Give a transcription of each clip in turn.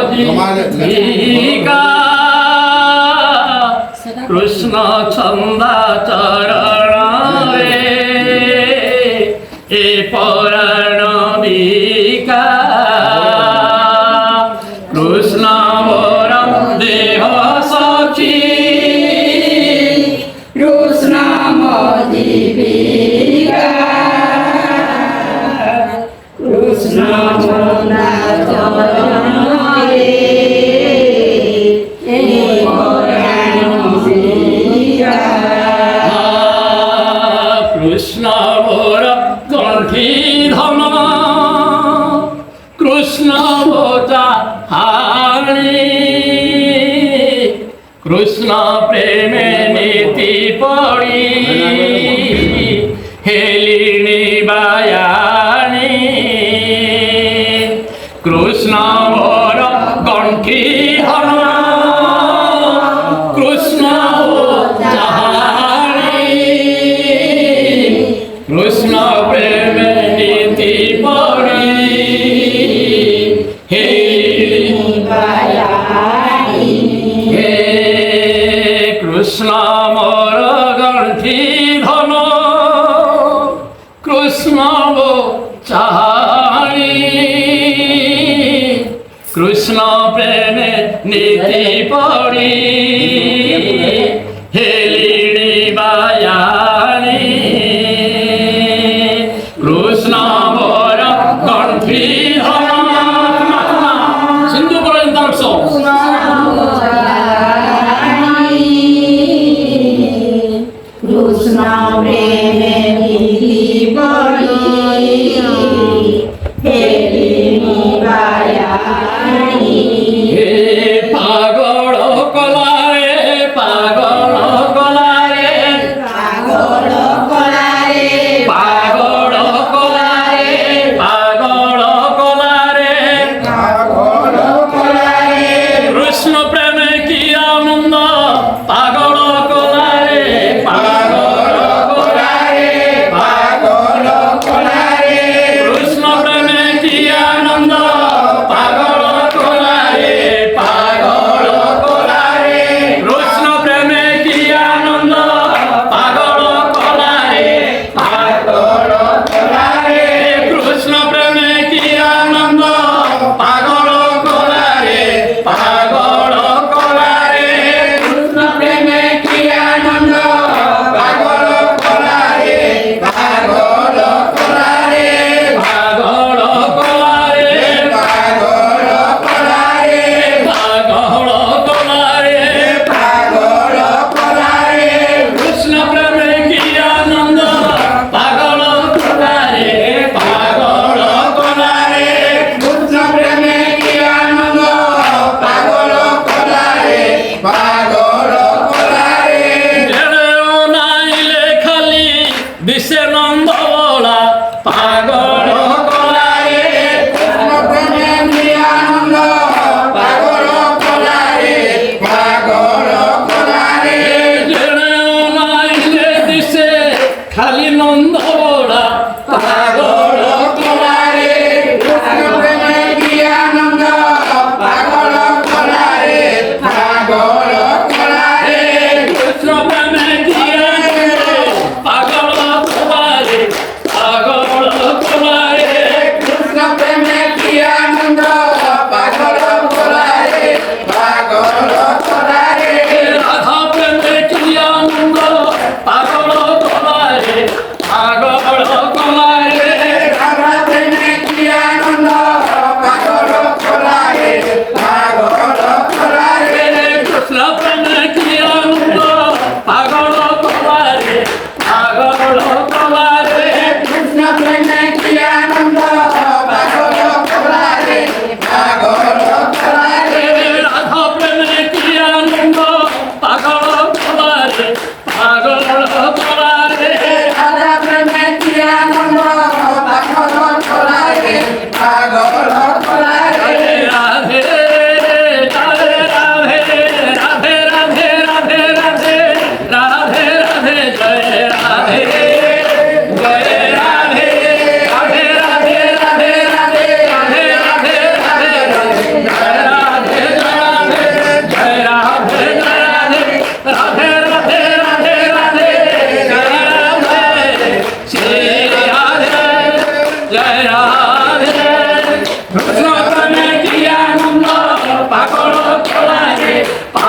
জীবিকা কৃষ্ণ ছন্দা চরণে এ পরাণ বিকা কৃষ্ণ মোর দেহ সখী কৃষ্ণ মো জীবিকা কৃষ্ণ ছন্দা চরণে এ পরাণ বিকা কৃষ্ণ মোর কণ্ঠী ধন কৃষ্ণ বোতা হারি কৃষ্ণ প্রেমে নীতি পড়ি হেলিনি বায়ানি কৃষ্ণ মোর কণ্ঠী ধন কৃষ্ণ বোতা কৃষ্ণ প্রেমে নীতি পড়ি হে হে কৃষ্ণ মোর গণ্ঠি ধন কৃষ্ণ চারি কৃষ্ণ প্রেমে নীতি পড়ি হেলিনি বায়ানি কৃষ্ণ মোর কণ্ঠী ধন সিন্ধু বলেন দর্শ কৃষ্ণ প্রেমে নীতি পড়ি হেলিনি বায়ানি হে পাগল কলারে পাগল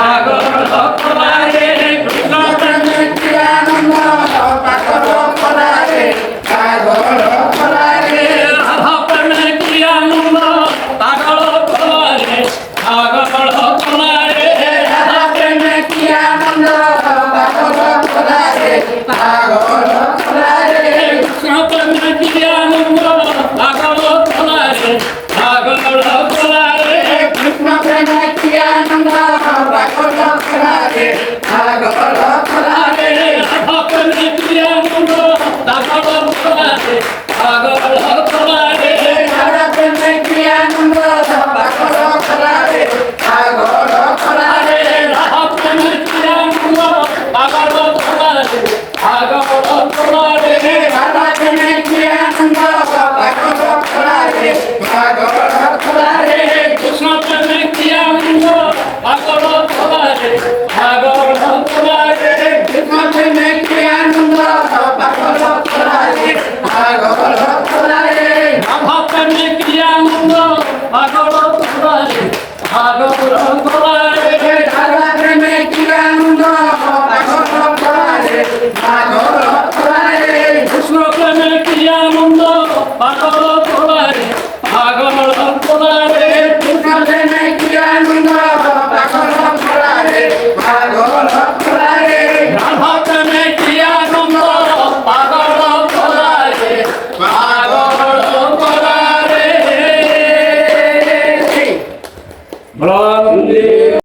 পাগল খোলারে কৃষ্ণ প্রেমে কি আনন্দ পাগল খোলারে পাগল খোলারে রাধা প্রেমে কি আনন্দ পাগল খোলারে পাগল খোলারে রাধা প্রেমে কি আনন্দ পাগল খোলারে পাগল খোলারে কৃষ্ণ প্রেমে কি আনন্দ পাগল খোলারে পাগল খোলারে কৃষ্ণ প্রেমে কি আনন্দ পাগল খোলারে পাগল খোলারে রাধা প্রেমে কি আনন্দ পাগল খোলারে পাগল খোলারে রাধা প্রেমে কি আনন্দ পাগল খোলারে পাগল খোলারে রাধা প্রেমে কি আনন্দ পাগল খোলারে পাগল খোলারে রাধা প্রেমে কি আনন্দ পাগল খোলারে পাগল খোলারে কৃষ্ণ প্রেমে কি আনন্দ পাগল